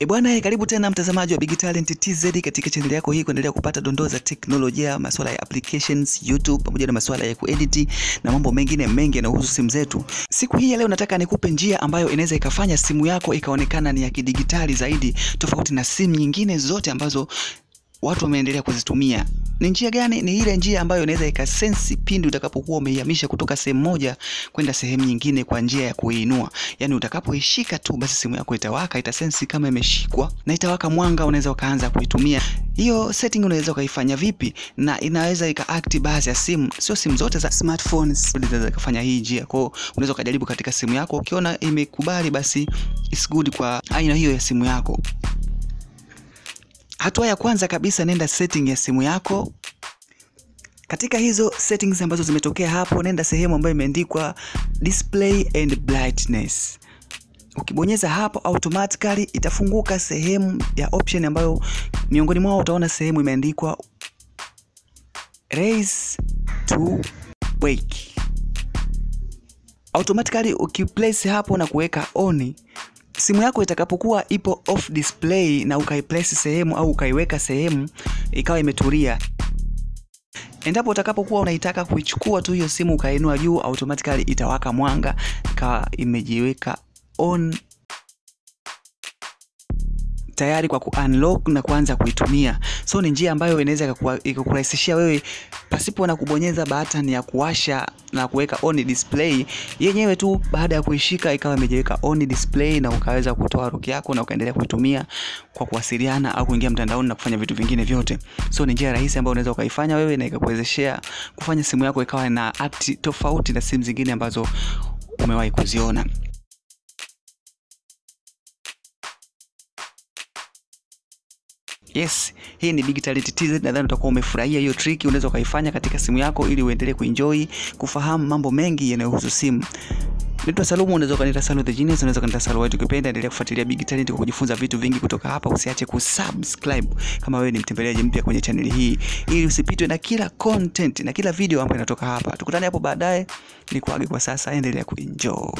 Bwana, karibu tena mtazamaji wa Big Talent TZ katika channel yako hii kuendelea kupata dondoo za teknolojia, masuala ya applications, YouTube pamoja na masuala ya kuedit na mambo mengine mengi yanayohusu simu zetu. Siku hii ya leo nataka nikupe njia ambayo inaweza ikafanya simu yako ikaonekana ni ya kidigitali zaidi tofauti na simu nyingine zote ambazo watu wameendelea kuzitumia. Ni njia gani? Ni ile njia ambayo inaweza ikasensi pindi utakapokuwa umeihamisha kutoka sehemu moja kwenda sehemu nyingine kwa njia ya kuinua. Yaani utakapoishika tu basi simu yako itawaka, itasensi kama imeshikwa na itawaka mwanga, unaweza ukaanza kuitumia. Hiyo setting unaweza ukaifanya vipi? Na inaweza ika-act baadhi ya simu, sio simu zote za smartphones zinaweza kufanya hii njia. Kwa hiyo unaweza ukajaribu katika simu yako, ukiona imekubali basi it's good kwa aina hiyo ya simu yako. Hatua ya kwanza kabisa, nenda setting ya simu yako. Katika hizo settings ambazo zimetokea hapo, nenda sehemu ambayo imeandikwa display and brightness. Ukibonyeza hapo automatically itafunguka sehemu ya option ambayo miongoni mwao utaona sehemu imeandikwa raise to wake. Automatically ukiplace hapo na kuweka on, simu yako itakapokuwa ipo off display na ukaiplace sehemu au ukaiweka sehemu ikawa imetulia, endapo utakapokuwa unaitaka kuichukua tu hiyo simu ukainua juu, automatically itawaka mwanga ikawa imejiweka on tayari kwa ku-unlock na kuanza kuitumia. So ni njia ambayo inaweza ikakurahisishia wewe pasipo na kubonyeza button ya kuwasha na kuweka on display, yenyewe tu baada ya kuishika ikawa imejiweka on display na ukaweza kutoa lock yako na ukaendelea kuitumia kwa kuwasiliana au kuingia mtandaoni na kufanya vitu vingine vyote. So ni njia rahisi ambayo unaweza ukaifanya wewe na ikakuwezeshea kufanya simu yako ikawa na act tofauti na simu zingine ambazo umewahi kuziona. Yes, hii ni Big Talent TZ. Nadhani utakuwa umefurahia hiyo trick. Unaweza ukaifanya katika simu yako ili uendelee kuenjoy, kufahamu mambo mengi yanayohusu simu. Naitwa Salumu, unaweza kuniita Salu the Genius, unaweza kuniita Salu wetu ukipenda. Endelea kufuatilia Big Talent kwa kujifunza vitu vingi kutoka hapa. Usiache kusubscribe kama wewe ni mtembeleaji mpya kwenye channel hii, ili usipitwe na kila content na kila video ambayo inatoka hapa. Tukutane hapo baadaye. Nikuage kwa sasa, endelea kuenjoy.